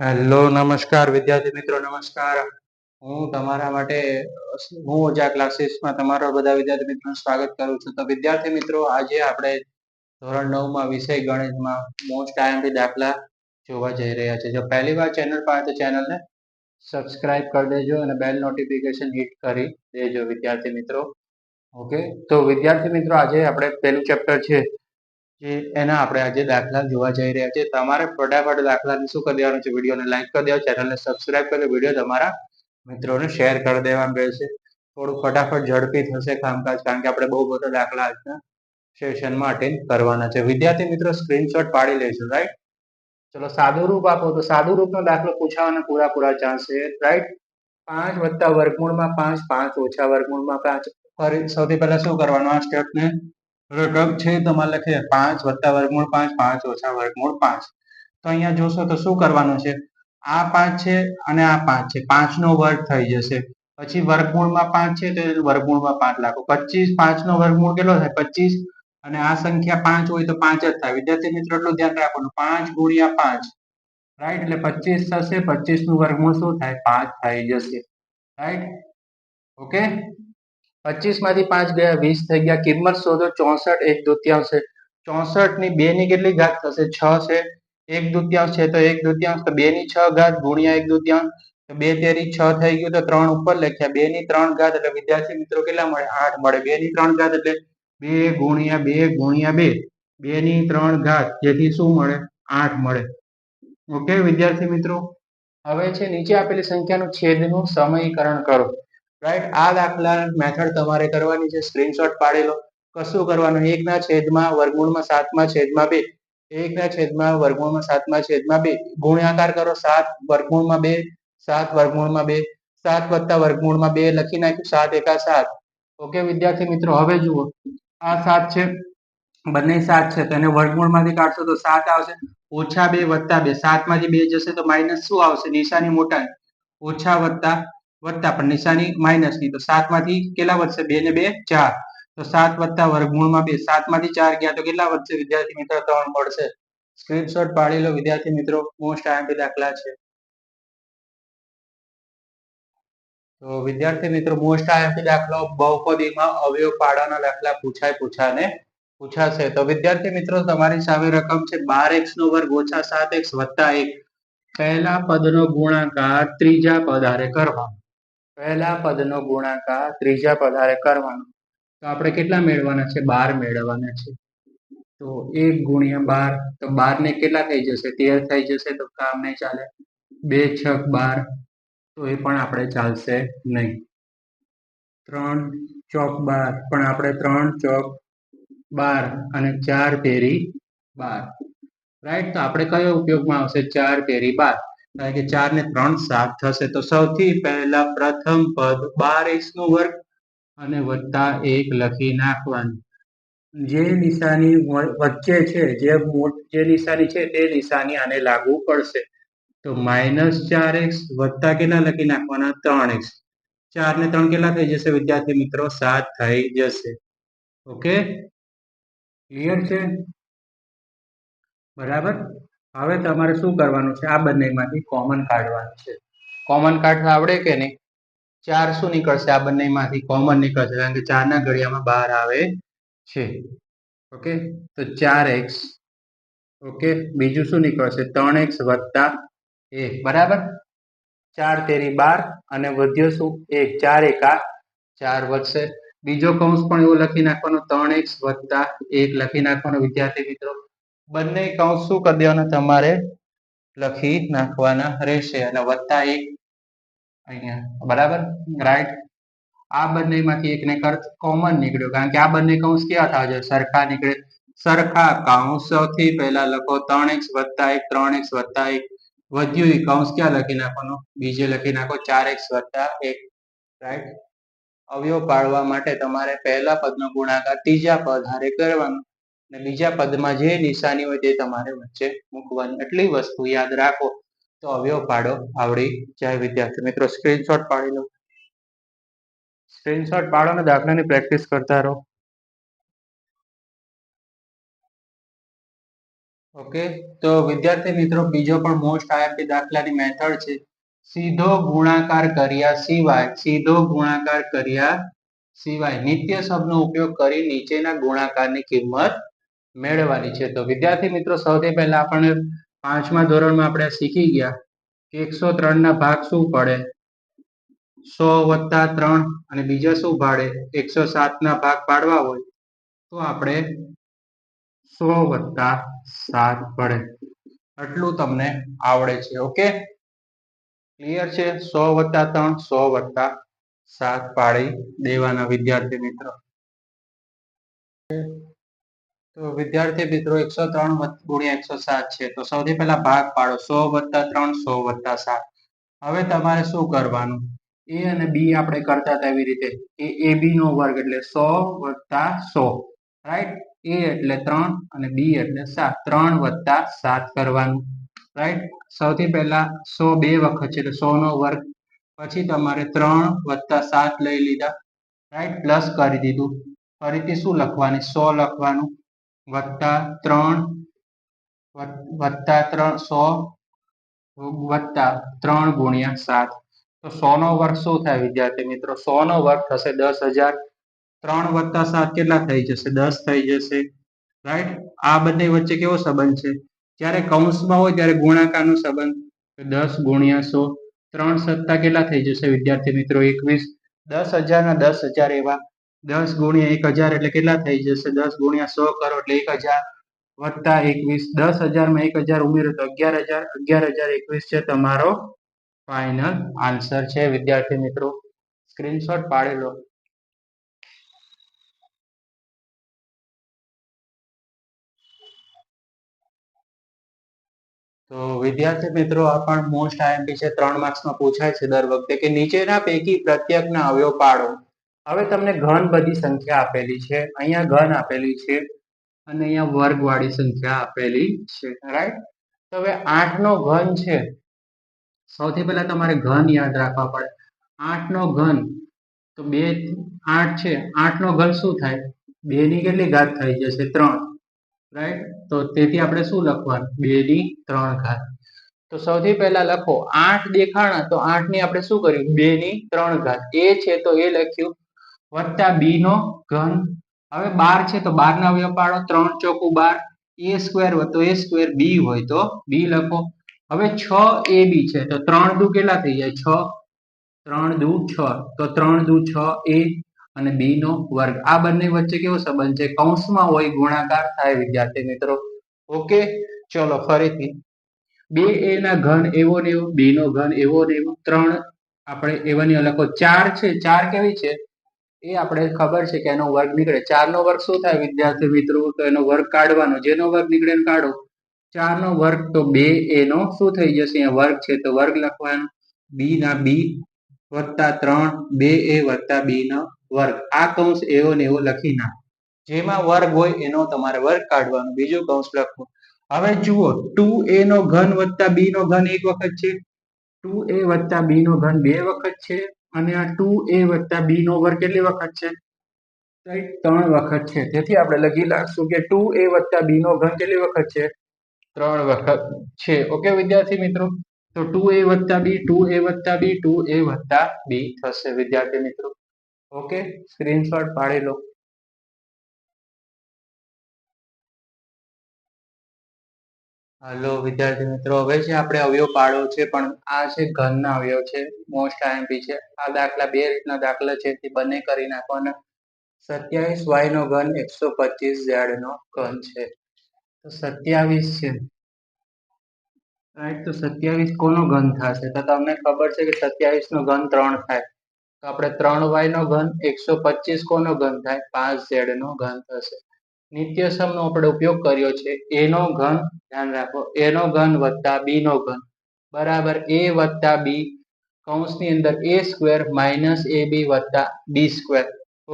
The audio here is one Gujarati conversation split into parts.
હેલો નમસ્કાર વિદ્યાર્થી મિત્રો, નમસ્કાર. હું તમારા માટે હું ઓજા ક્લાસીસમાં તમારા બધા વિદ્યાર્થી મિત્રોનું સ્વાગત કરું છું. તો વિદ્યાર્થી મિત્રો, આજે આપણે ધોરણ 9 માં વિષય ગણિતમાં મોસ્ટ આઈએમપી દાખલા જોવા જઈ રહ્યા છે. જો પહેલી વાર ચેનલ પર તો ચેનલને સબસ્ક્રાઇબ કરી દેજો અને બેલ નોટિફિકેશન હિટ કરી દેજો વિદ્યાર્થી મિત્રો. ઓકે, તો વિદ્યાર્થી મિત્રો, આજે આપણે પહેલું ચેપ્ટર છે એના આપણે આજે દાખલા જોવા જઈ રહ્યા છે. તમારે ફટાફટ દાખલાને શું કરી દેવાનું છે, વિડીયોને લાઈક કરી દેવા, ચેનલને સબસ્ક્રાઇબ કરી, વિડીયો તમારા મિત્રોને શેર કરી દેવાનું રહેશે. થોડું ફટાફટ ઝડપી થશે કામકાજ, કારણ કે આપણે બહુ બધા દાખલા આજના સેશનમાં અટેન્ડ કરવાના છે. વિદ્યાર્થી મિત્રો, સ્ક્રીનશોટ પાડી લેજો, રાઈટ? ચલો, સાદું રૂપ આપો તો સાદું રૂપનો દાખલો પૂછાવાના પૂરા ચાન્સ છે, રાઈટ? 5 વત્તા વર્ગમૂળમાં 5, 5 ઓછા વર્ગમૂળમાં 5. સૌથી પહેલા શું કરવાનું, આ સ્ટેપને રકમ છે તમારે લખીએ 5 વત્તા વર્ગમૂળ 5, 5 ઓછા વર્ગમૂળ 5. તો અહીંયા જોશો તો શું કરવાનું છે, આ 5 છે અને આ 5 છે, 5 નો વર્ગ થઈ જશે. પછી વર્ગમૂળમાં 5 છે તો વર્ગમૂળમાં 5 લખો. 25, 5 નો વર્ગમૂળ કેટલો થાય? 25. અને આ સંખ્યા 5 હોય તો 5 જ થાય. વિદ્યાર્થી મિત્રો, એટલું ધ્યાન રાખવાનું, 5 ગુણ્યા 5, રાઈટ? એટલે 25 થશે. 25 નું વર્ગમૂળ શું થાય? 5 થઈ જશે, રાઈટ? ઓકે, 25 માંથી 5 ગયા 20 થઈ ગયા. કિંમત શોધો. 64 1/2 છે. 64 ની 2 ની કેટલી ઘાત થશે? 6 છે. 1/2 છે તો 1/2 તો 2 ની 6 ઘાત ગુણ્યા 1/2, તો 2 તેરી 6 થઈ ગયું. તો 3 ઉપર લખ્યા. 2 ની 3 ઘાત એટલે વિદ્યાર્થી મિત્રો કેટલા મળે? 8 મળે. 2 ની 3 ઘાત એટલે 2 ગુણ્યા 2 ગુણ્યા 2, 2 ની 3 ઘાત, જેથી શું મળે? 8 મળે. ઓકે વિદ્યાર્થી મિત્રો, હવે છે નીચે આપેલી સંખ્યાનું છેદનું સમીકરણ કરો. રાઈટ? આ દાખલા મેથડ તમારે કરવાની છે. સ્ક્રીનશોટ પાડી લો. કશું કરવાનું, 1 ના છેદમાં વર્ગમૂળમાં 7 માં છેદમાં 2, 1 ના છેદમાં વર્ગમૂળમાં 7 માં છેદમાં 2, ગુણાકાર કરો. 7 વર્ગમૂળમાં 2, 7 વર્ગમૂળમાં 2, 7 વત્તા વર્ગમૂળમાં 2 લખી નાખ્યું. 7 એકા 7. ઓકે વિદ્યાર્થી મિત્રો, હવે જુઓ, આ 7 છે, બંને 7 છે, તો એને વર્ગમૂળમાંથી કાઢશો તો 7 આવશે. ઓછા 2 વત્તા 2, 7 માંથી 2 જશે તો માઇનસ શું આવશે? નિશાની મોટા, ઓછા વત્તા વત્તા, પણ નિશાની માઇનસ ની, તો 7 માંથી કેટલા વધશે? 2 ને 2 4. તો 7 વત્તા વર્ગમૂળમાં 2, 7 માંથી 4 ગયા તો કેટલા વધશે વિદ્યાર્થી મિત્રો? 3 મળશે. સ્ક્રીનશોટ પાડી લો વિદ્યાર્થી મિત્રો, મોસ્ટ આઈએમપી દાખલા છે. તો વિદ્યાર્થી મિત્રો, મોસ્ટ આઈએમપી દાખલો બહુપદીમાં અવયવ પાડવાના દાખલા પૂછાશે. તો વિદ્યાર્થી મિત્રો, તમારી સામે રકમ છે 12x નો વર્ગ ઓછા 7x વત્તા 1. પહેલા પદનો ગુણાકાર ત્રીજા પદ હારે કરવાનો. પહેલા પદનો ગુણાકાર ત્રીજા પદ હારે કરવાનો. તો આપણે કેટલા મેળવવાના છે? 12 મેળવવાના છે. તો 1 ગુણ્યા 12, તો 12 ને કેટલા થઈ જશે? 13 થઈ જશે. તો કામ નહીં ચાલે. 2 છક 12, તો એ પણ આપણે ચાલશે નહીં. 3 ચોક 12, પણ આપણે 3 ચોક 12 અને 4 તેરી 12, રાઈટ? તો આપણે કયો ઉપયોગમાં આવશે? 4 તેરી 12, કારણ કે 4 ને 3 7 થશે. તો સૌથી પહેલા પ્રથમ પદ 12x નો વર્ગ અને વત્તા 1 લખી નાખવાનું. જે નિશાની વચ્ચે છે, જે નિશાની છે તે નિશાની આને લાગુ પડશે. તો -4x વત્તા કેટલા લખી નાખવાના? 3x. 4 ને 3 કેટલા થઈ જશે વિદ્યાર્થી મિત્રો? 7 થઈ જશે. ઓકે, ક્લિયર છે? બરાબર. હવે તમારે શું કરવાનું છે? આ બંનેમાંથી કોમન કાઢવાનું છે. કોમન કાઢતા આવડે કે નહીં? 4 શું નીકળશે? આ બંનેમાંથી કોમન નીકળશે, કારણ કે 4 ના ઘડિયામાં 12 આવે છે. ઓકે, તો 4x. ઓકે, બીજું શું નીકળશે? 3x વત્તા 1, બરાબર? 4 તેરી 12 અને વધ્યો શું? 1. 4 એકા 4 વધશે. બીજો કૌંસ પણ એવો લખી નાખવાનો, 3x વત્તા 1 લખી નાખવાનો વિદ્યાર્થી મિત્રો. બંને કૌંસ શું કરી દેવાના? તમારે લખી નાખવાના રહેશે, અને વત્તા 1 અહીંયા, બરાબર? રાઈટ? આ બંનેમાંથી એકને કોમન નીકળ્યો, કારણ કે આ બંને કૌંસ કેવા થવા જોઈએ? સરખા નીકળે. સરખા કૌંસ સૌથી પહેલા લખો 3x વત્તા 1, 3x વત્તા 1. વધ્યું એ કૌંસ ક્યાં લખી નાખવાનો? બીજે લખી નાખો 4x વત્તા 1, રાઈટ? અવયવ પાડવા માટે તમારે પહેલા પદનો ગુણાકાર ત્રીજા પદ હારે કરવાનો, અને બીજા પદમાં જે નિશાની હોય તે તમારે વચ્ચે મૂકવાની. એટલી વસ્તુ યાદ રાખો તો અવયવ પાડો આવડી જાય વિદ્યાર્થી મિત્રો. સ્ક્રીનશોટ પાડી લો. સ્ક્રીનશોટ પાડો ને દાખલાની પ્રેક્ટિસ કરતા રહો. ઓકે, તો વિદ્યાર્થી મિત્રો બીજો પણ મોસ્ટ આઈએમપી દાખલાની મેથડ છે સીધો ગુણાકાર કર્યા સિવાય નિત્ય શબ્દનો ઉપયોગ કરી નીચેના ગુણાકારની કિંમત મેળવવાની છે. તો વિદ્યાર્થી મિત્રો સૌથી પહેલા આપણે 5મા ધોરણમાં આપણે શીખી ગયા કે 103 ના ભાગ શું પડે 100 + 3 અને બીજા શું પાડે 107 ના ભાગ પાડવા હોય તો આપણે 100 + 7 પડે. આટલું તમને આવડે છે. ઓકે, ક્લિયર છે? 100 + 3 100 + 7 પાડી દેવાના વિદ્યાર્થી મિત્રો. તો વિદ્યાર્થી મિત્રો 103 × 107 છે. તો સૌથી પહેલા ભાગ પાડો 100 + 3 100 + 7. હવે તમારે શું કરવાનું a અને b આપણે કરતા હતા એવી રીતે ab નો વર્ગ એટલે 100 + 100, રાઈટ? a એટલે 3 અને b એટલે 7, 3 + 7 કરવાનું, રાઈટ? સૌથી પહેલા 100 બે વખત છે એટલે 100 નો વર્ગ, પછી તમારે 3 + 7 લઈ લીધા, રાઈટ? પ્લસ કરી દીધું, ફરીથી શું લખવાની 100 લખવાનું +3 +3 × 7. તો 100 નો વર્ગ શું થાય વિદ્યાર્થી મિત્રો? 100 નો વર્ગ થશે 10,000. 3 + 7 કેટલા થઈ જશે? 10 થઈ જશે, રાઈટ? આ બંને વચ્ચે કેવો સંબંધ છે? જ્યારે કૌંસમાં હોય ત્યારે ગુણાકારનો સંબંધ 10 × 100. 3 + 7 કેટલા થઈ જશે વિદ્યાર્થી મિત્રો? 21. 10,000 ના 10,000 એવા 10 × 1000 એટલે કેટલા થઈ જશે? 10 × 100 કરો એટલે 1000 + 21. 10,000 માં 1000 ઉમેરો તો 11,000. 11,021 છે તમારો ફાઇનલ આન્સર છે વિદ્યાર્થી મિત્રો. સ્ક્રીનશોટ પાડી લો. તો વિદ્યાર્થી મિત્રો આ પણ મોસ્ટ આઈએમપી છે, 3 માર્ક્સમાં પૂછાય છે દર વખતે કે નીચેના પૈકી પ્રત્યેકના અવયવ પાડો. હવે તમને ઘન બધી સંખ્યા આપેલી છે, અહીંયા ઘન આપેલી છે અને અહીંયા વર્ગવાળી સંખ્યા આપેલી છે, રાઈટ? તો હવે 8 નો ઘન છે. સૌથી પહેલા તમારે ઘન યાદ રાખવા પડે. 8 નો ઘન તો 8 છે. 8 નો ઘન શું થાય? 2 ની કેટલી ઘાત થઈ જશે? 3, રાઈટ? તો તેથી આપણે શું લખવાનું 2 ની 3 ઘાત. તો સૌથી પહેલા લખો 8 દેખાણા તો 8 ની આપણે શું કર્યું 2 ની 3 ઘાત. a છે તો a લખ્યું વત્તા b નો ઘન. હવે 12 છે તો 12 ના અવયવ પાડો. 3 × 4 = 12. a² + b હોય તો b લખો. હવે 6ab છે તો 3 દુ કેટલા થઈ જાય? 6. 3 દુ 6 તો 3 દુ 6a અને b નો વર્ગ. આ બંને વચ્ચે કેવો સંબંધ છે? કૌંસમાં હોય ગુણાકાર થાય વિદ્યાર્થી મિત્રો. ઓકે, ચલો ફરીથી 2a ના ઘન એવો ને એવો, b નો ઘન એવો ને એવો, 3 આપણે એવાની લખો. 4 છે, 4 કેવી છે? એ આપણે ખબર છે કે એનો વર્ગ નીકળે. 4 નો વર્ગ શું થાય વિદ્યાર્થી મિત્રો? તો એનો વર્ગ કાઢવાનો, જેનો વર્ગ નીકળે એને કાઢો. 4 નો વર્ગ તો 2a નો શું થઈ જશે? અહીંયા વર્ગ છે તો વર્ગ લખવાનો. b ના b +3 2a + b નો વર્ગ. આ કૌંસ એવો ને એવો લખી નાખો. જેમાં વર્ગ હોય એનો તમારે વર્ગ કાઢવાનો, બીજો કૌંસ લખવો. હવે જુઓ 2a નો ઘન + b નો ઘન એક વખત છે, 2a + b નો ઘન બે વખત છે અને આ 2a + b નો વર્ગ કેટલી વખત છે? 3 વખત છે. તેથી આપણે લખી નાખશું કે 2a + b નો ઘન કેટલી વખત છે? 3 વખત છે. ઓકે વિદ્યાર્થી મિત્રો, તો 2a + b 2a + b 2a + b થશે વિદ્યાર્થી મિત્રો. ઓકે, સ્ક્રીનશોટ પાડી લો. હાલો વિદ્યાર્થી મિત્રો, હવે છે આપણે અવયવ પાડો છે, પણ આ છે ઘનના અવયવ છે, મોસ્ટ આઈએમપી છે. આ દાખલા બે રીતના દાખલા છે તે બંને કરી નાખવાના. 27y નો ઘન 125z નો ઘન છે. તો 27 છે, રાઈટ? તો 27 કોનો ઘન થશે? તો તમને ખબર છે કે 27 નો ઘન 3 થાય. તો આપણે 3y નો ઘન 125 કોનો ઘન થાય? 5z નો ઘન થશે. નિત્ય સમનો આપણે ઉપયોગ કર્યો છે. a નો ઘન, ધ્યાન રાખો, a નો ઘન + b નો ઘન બરાબર a + b કૌંસની અંદર a² - ab + b².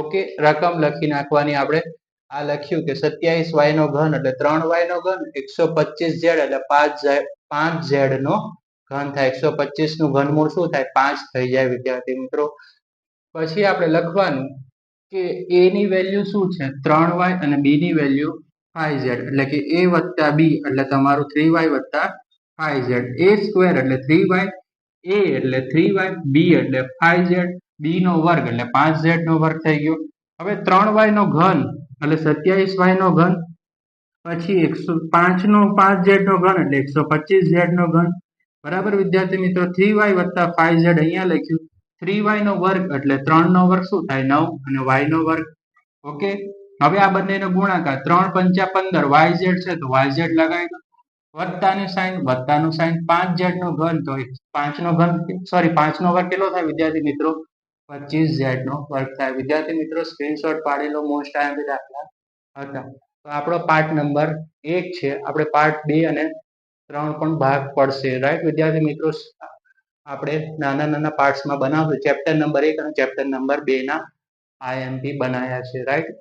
ઓકે, રકમ લખી નાખવાની આપણે. આ લખ્યું કે 27y નો ઘન એટલે 3y નો ઘન, 125z એટલે 5z નો ઘન થાય. 125 નું ઘનમૂળ શું થાય? 5 થઈ જાય વિદ્યાર્થી મિત્રો. પછી આપણે લખવાનું કે a ની વેલ્યુ શું છે? 3y અને b ની વેલ્યુ 5z એટલે કે a વત્તા b એટલે તમારું 3y વત્તા 5z. a સ્ક્વેર એટલે 3y, a એટલે 3y, b એટલે 5z, b નો વર્ગ એટલે 5z નો વર્ગ થઈ ગયો. હવે 3y નો ઘન એટલે 27y નો ઘન, પછી 105 નો 5z નો ઘન એટલે 125z નો ઘન. બરાબર વિદ્યાર્થી મિત્રો, 3y વત્તા 5z અહીંયા લખ્યું. 3y નો વર્ગ એટલે 3 નો વર્ગ શું થાય 9 અને y નો વર્ગ. ઓકે, હવે આ બંનેનો ગુણાકાર 3 પંચા 15 yz છે તો yz લગાવી દો. વત્તાની સાઈન વત્તાનું સાઈન 5z નો ઘન તો 5 નો ઘન સોરી 5 નો વર્ગ કેટલો થાય વિદ્યાર્થી મિત્રો 25z નો વર્ગ થાય. વિદ્યાર્થી મિત્રો સ્ક્રીનશોટ પાડી લો, મોસ્ટ આઈએમપી દાખલા હતા. તો આપણો પાર્ટ નંબર 1 છે. આપણે પાર્ટ 2 અને 3 પણ ભાગ પડશે, રાઈટ વિદ્યાર્થી મિત્રો. આપણે નાના નાના પાર્ટ્સમાં બનાવશું. ચેપ્ટર નંબર 1 અને ચેપ્ટર નંબર 2 ના આઈએમપી બનાવ્યા છે, રાઈટ.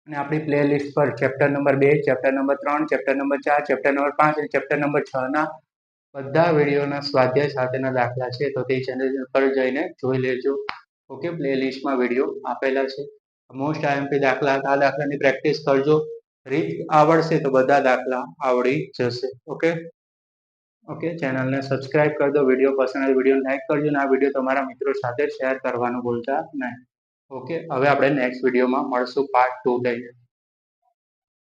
અને આપણી પ્લે લિસ્ટ પર chapter number 2, chapter number 3, chapter number 4, chapter number 5 અને ચેપ્ટર નંબર 6 ના બધા વિડીયોના સ્વાધ્યાય સાથેના દાખલા છે, તો તે ચેનલ પર જઈને જોઈ લેજો. ઓકે, પ્લે લિસ્ટમાં વિડીયો આપેલા છે. મોસ્ટ આઈએમપી દાખલા, આ દાખલાની પ્રેક્ટિસ કરજો. રીત આવડશે તો બધા દાખલા આવડી જશે. ઓકે ઓકે, ચેનલને સબસ્ક્રાઇબ કરી દો. વિડીયો પસંદ આવે વિડીયો લાઈક કરજો અને આ વિડીયો તમારા મિત્રો સાથે શેર કરવાનું ભૂલતા નહીં. ઓકે, હવે આપણે નેક્સ્ટ વિડીયોમાં મળશું પાર્ટ 2 લઈને.